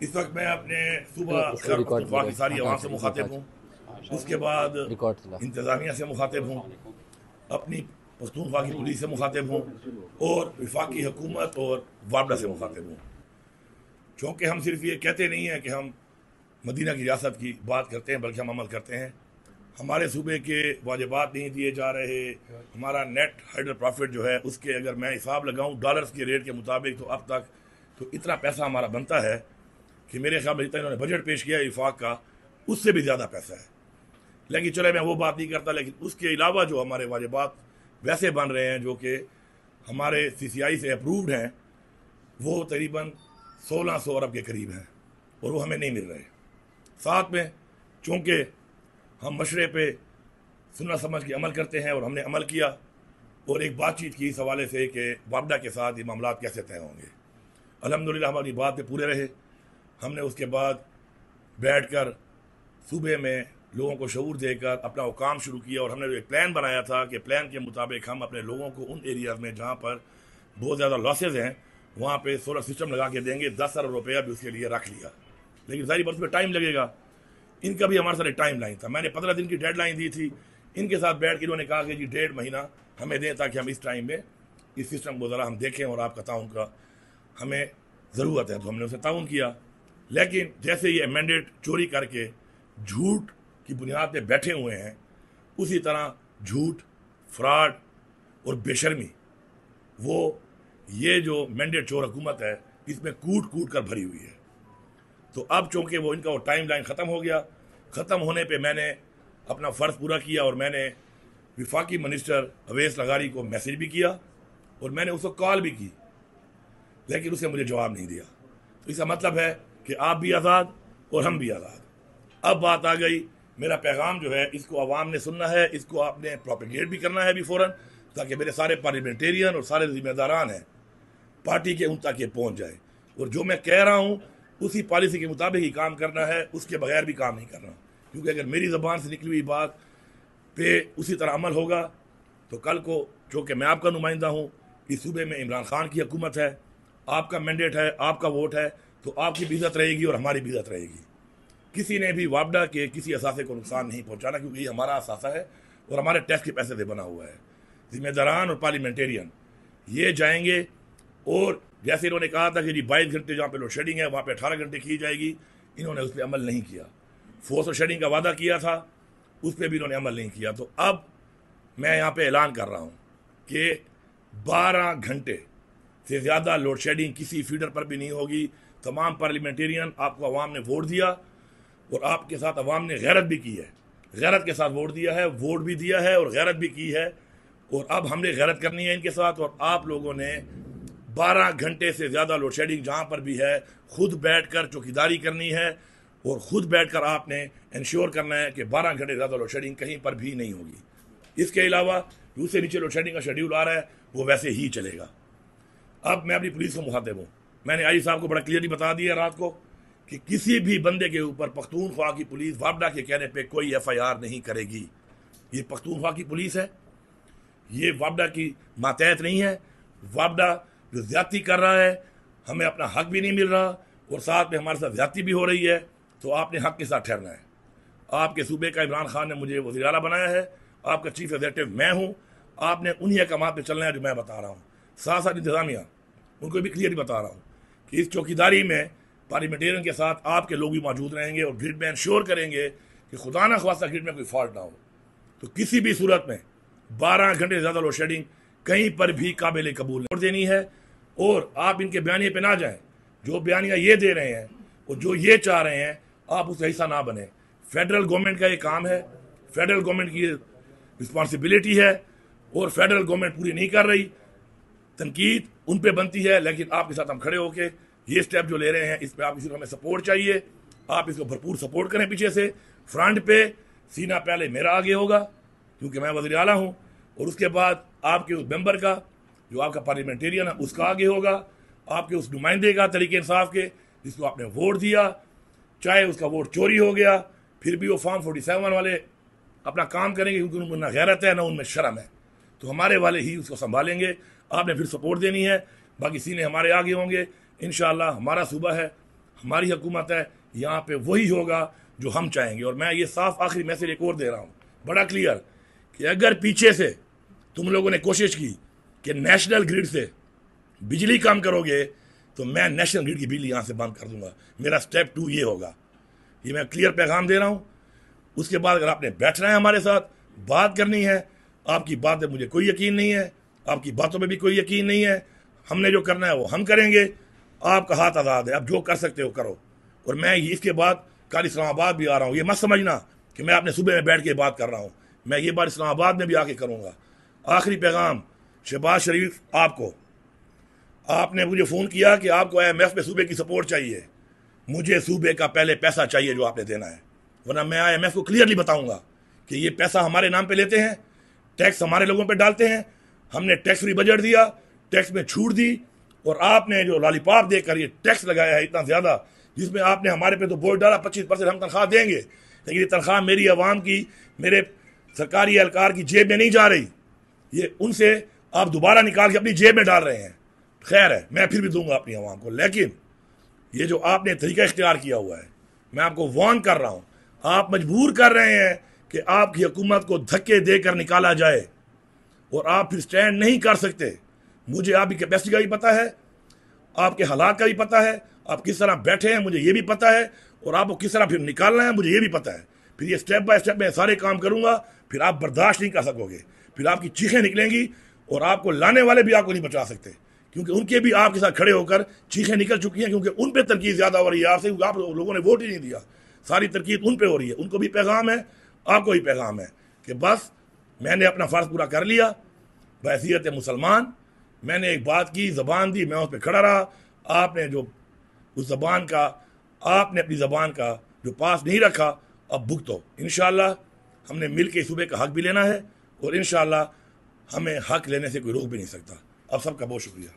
इस वक्त मैं अपने सुबह खैर पख्तूनख्वा की सारी आवाम से मुखातिब हूँ, उसके बाद इंतज़ामिया से मुखातिब हूँ, अपनी पख्तूनख्वा की पुलिस से मुखातिब हूँ और वफाकी हुकूमत और वापडा से मुखातिब हूँ। चूँकि हम सिर्फ ये कहते नहीं हैं कि हम मदीना की रियासत की बात करते हैं, बल्कि हम अमल करते हैं। हमारे सूबे के वाजिबात नहीं दिए जा रहे, हमारा नेट हाइडर प्रॉफिट जो है उसके अगर मैं हिसाब लगाऊं डॉलर्स के रेट के मुताबिक तो अब तक तो इतना पैसा हमारा बनता है कि मेरे ख्याल में जितना इन्होंने बजट पेश किया है इफाक का, उससे भी ज़्यादा पैसा है। लेकिन चले मैं वो बात नहीं करता, लेकिन उसके अलावा जो हमारे वाजिबात वैसे बन रहे हैं जो कि हमारे CCI से अप्रूव्ड हैं, वो तकरीबन 1600 अरब के करीब हैं और वो हमें नहीं मिल रहे। साथ में चूँकि हम मशरे पे सुनना समझ के अमल करते हैं और हमने अमल किया और एक बातचीत की इस हवाले से कि वापडा के साथ ये मामला कैसे तय होंगे। अल्हम्दुलिल्लाह हमारी बात पे पूरे रहे। हमने उसके बाद बैठकर सूबे में लोगों को शऊर देकर अपना वो काम शुरू किया और हमने जो एक प्लान बनाया था कि प्लान के मुताबिक हम अपने लोगों को उन एरियाज़ में जहाँ पर बहुत ज़्यादा लॉसेज हैं वहाँ पे सोलर सिस्टम लगा के देंगे। 10 अरब रुपया भी उसके लिए रख लिया, लेकिन सारी बरस में टाइम लगेगा। इनका भी हमारे साथ एक टाइम लाइन था, मैंने 15 दिन की डेडलाइन दी थी। इनके साथ बैठ के इन्होंने कहा कि जी 1.5 महीना हमें दें ताकि हम इस टाइम में इस सिस्टम को ज़रा हम देखें और आपका ताउन का हमें ज़रूरत है। तो हमने उनसे ताउन किया, लेकिन जैसे ये मैंडेट चोरी करके झूठ की बुनियाद पे बैठे हुए हैं, उसी तरह झूठ, फ्रॉड और बेशर्मी वो ये जो मैंडेट चोर हुकूमत है इसमें कूट कूट कर भरी हुई है। तो अब चूँकि वो इनका वो टाइम लाइन ख़त्म हो गया, ख़त्म होने पे मैंने अपना फ़र्ज़ पूरा किया और मैंने वफाकी मिनिस्टर अवैस लगारी को मैसेज भी किया और मैंने उसको कॉल भी की, लेकिन उसने मुझे जवाब नहीं दिया। तो इसका मतलब है कि आप भी आज़ाद और हम भी आज़ाद। अब बात आ गई, मेरा पैगाम जो है इसको आवाम ने सुनना है, इसको आपने प्रोपेगेट भी करना है अभी फ़ौरन, ताकि मेरे सारे पार्लियामेंटेरियन और सारे जिम्मेदारान हैं पार्टी के उन तक ये पहुँच जाए और जो मैं कह रहा हूँ उसी पॉलिसी के मुताबिक ही काम करना है, उसके बगैर भी काम नहीं करना। क्योंकि अगर मेरी ज़बान से निकली हुई बात पे उसी तरह अमल होगा तो कल को चूँकि मैं आपका नुमाइंदा हूँ, इस सूबे में इमरान खान की हुकूमत है, आपका मैंडेट है, आपका वोट है, तो आपकी भी इज़्ज़त रहेगी और हमारी भी इज़्ज़त रहेगी। किसी ने भी वापडा के किसी असासे को नुकसान नहीं पहुँचाना, क्योंकि ये हमारा असासा है और हमारे टैक्स के पैसे से बना हुआ है। जिम्मेदारान और पार्लियामेंटेरियन ये जाएंगे और जैसे इन्होंने कहा था कि जी 22 घंटे जहाँ पे लोड शेडिंग है वहाँ पे 18 घंटे की जाएगी, इन्होंने उस पर अमल नहीं किया। फोर्स और शेडिंग का वादा किया था, उस पर भी इन्होंने अमल नहीं किया। तो अब मैं यहाँ पे ऐलान कर रहा हूँ कि 12 घंटे से ज़्यादा लोड शेडिंग किसी फीडर पर भी नहीं होगी। तमाम पार्लियामेंटेरियन, आपको अवाम ने वोट दिया और आपके साथ अवाम ने गैरत भी की है, गैरत के साथ वोट दिया है, वोट भी दिया है और गैरत भी की है। और अब हमने गैरत करनी है इनके साथ। और आप लोगों ने 12 घंटे से ज़्यादा लोड शेडिंग जहाँ पर भी है खुद बैठकर चौकीदारी करनी है और ख़ुद बैठकर आपने इंश्योर करना है कि 12 घंटे ज़्यादा लोड शेडिंग कहीं पर भी नहीं होगी। इसके अलावा दूसरे नीचे लोड शेडिंग का शेड्यूल आ रहा है, वो वैसे ही चलेगा। अब मैं अपनी पुलिस को मुखातिब हूँ, मैंने आई साहब को बड़ा क्लियरली बता दिया रात को कि किसी भी बंदे के ऊपर पख्तूनख्वा की पुलिस वापडा के कहने पे कोई FIR नहीं करेगी। ये पख्तूनख्वा की पुलिस है, ये वापडा की मातहत नहीं है। वापडा जो ज्यादती कर रहा है, हमें अपना हक भी नहीं मिल रहा और साथ में हमारे साथ ज्यादती भी हो रही है, तो आपने हक के साथ ठहरना है। आपके सूबे का इमरान खान ने मुझे वज़ीर आला बनाया है, आपका चीफ एग्जीक्यूटिव मैं हूँ, आपने उन्हीं अहकामात पे चलना है जो मैं बता रहा हूँ। साथ साथ इंतज़ामिया उनको भी क्लियरली बता रहा हूँ कि इस चौकीदारी में पार्लियामेंटेरियन के साथ आपके लोग भी मौजूद रहेंगे और ग्रिड में इंश्योर करेंगे कि खुदा ना ख्वास्ता ग्रिड में कोई फॉल्ट ना हो। तो किसी भी सूरत में 12 घंटे से ज़्यादा लोड शेडिंग कहीं पर भी काबिल कबूल देनी है। और आप इनके बयानिए पे ना जाएं, जो बयानिया ये दे रहे हैं और जो ये चाह रहे हैं आप उसका हिस्सा ना बने। फेडरल गवर्नमेंट का ये काम है, फेडरल गवर्नमेंट की रिस्पॉन्सिबिलिटी है और फेडरल गवर्नमेंट पूरी नहीं कर रही, तनकीद उन पे बनती है। लेकिन आपके साथ हम खड़े होके ये स्टेप जो ले रहे हैं इस पर आप किसी को हमें सपोर्ट चाहिए, आप इसको भरपूर सपोर्ट करें। पीछे से फ्रंट पे सीना पहले मेरा आगे होगा क्योंकि मैं वज़ीर आला हूँ, और उसके बाद आपके उस मेंबर का जो आपका पार्लियामेंटेरियन है उसका आगे होगा, आपके उस नुमाइंदे का तरीके इंसाफ के जिसको आपने वोट दिया, चाहे उसका वोट चोरी हो गया फिर भी वो फॉर्म 47 वाले अपना काम करेंगे क्योंकि उनमें ना गैरत है ना उनमें शर्म है, तो हमारे वाले ही उसको संभालेंगे। आपने फिर सपोर्ट देनी है, बाकी सीने हमारे आगे होंगे इंशाअल्लाह। हमारा सूबा है, हमारी हुकूमत है, यहाँ पे वही होगा जो हम चाहेंगे। और मैं ये साफ आखिरी मैसेज एक और दे रहा हूँ, बड़ा क्लियर, कि अगर पीछे से तुम लोगों ने कोशिश की कि नेशनल ग्रिड से बिजली कम करोगे तो मैं नेशनल ग्रिड की बिजली यहाँ से बंद कर दूंगा। मेरा स्टेप 2 ये होगा, ये मैं क्लियर पैगाम दे रहा हूँ। उसके बाद अगर आपने बैठना है हमारे साथ, बात करनी है, आपकी बात में मुझे कोई यकीन नहीं है, आपकी बातों में भी कोई यकीन नहीं है, हमने जो करना है वो हम करेंगे, आपका हाथ आज़ाद है, आप जो कर सकते हो करो। और मैं इसके बाद कल इस्लामाबाद भी आ रहा हूँ, ये मत समझना कि मैं अपने सूबे में बैठ के बात कर रहा हूँ, मैं ये बात इस्लामाबाद में भी आके करूँगा। आखिरी पैगाम शहबाज शरीफ, आपको, आपने मुझे फ़ोन किया कि आपको IMF में सूबे की सपोर्ट चाहिए, मुझे सूबे का पहले पैसा चाहिए जो आपने देना है, वरना मैं IMF को क्लियरली बताऊंगा कि ये पैसा हमारे नाम पे लेते हैं, टैक्स हमारे लोगों पे डालते हैं, हमने टैक्स फ्री बजट दिया, टैक्स में छूट दी, और आपने जो लॉलीपॉप देकर ये टैक्स लगाया है इतना ज़्यादा, जिसमें आपने हमारे पे तो बोझ डाला 25% हम तनख्वाह देंगे, लेकिन ये तनख्वाह मेरी आवाम की, मेरे सरकारी एहलकार की जेब में नहीं जा रही, ये उनसे आप दोबारा निकाल के अपनी जेब में डाल रहे हैं। खैर है, मैं फिर भी दूंगा अपनी आवाम को, लेकिन ये जो आपने तरीका इख्तियार किया हुआ है, मैं आपको वार्न कर रहा हूँ, आप मजबूर कर रहे हैं कि आपकी हुकूमत को धक्के देकर निकाला जाए और आप फिर स्टैंड नहीं कर सकते। मुझे आपकी कैपेसिटी का भी पता है, आपके हालात का भी पता है, आप किस तरह बैठे हैं मुझे ये भी पता है, और आपको किस तरह फिर निकालना है मुझे ये भी पता है। फिर ये स्टेप बाय स्टेप मैं सारे काम करूँगा, फिर आप बर्दाश्त नहीं कर सकोगे, फिर आपकी चीखें निकलेंगी और आपको लाने वाले भी आपको नहीं बचा सकते, क्योंकि उनके भी आपके साथ खड़े होकर चीखें निकल चुकी हैं, क्योंकि उन पे तनकीद ज़्यादा हो रही है आपसे, आप लोगों ने वोट ही नहीं दिया, सारी तनकीद उन पे हो रही है। उनको भी पैगाम है, आपको भी पैगाम है कि बस मैंने अपना फ़र्ज पूरा कर लिया बहैसियत मुसलमान, मैंने एक बात की, ज़बान दी, मैं उस पर खड़ा रहा, आपने जो उस ज़बान का, आपने अपनी ज़बान का जो पास नहीं रखा, अब भुगतो। इंशाअल्लाह हमने मिल के सूबे का हक भी लेना है, और इंशाअल्लाह हमें हक लेने से कोई रोक भी नहीं सकता। अब सबका बहुत शुक्रिया।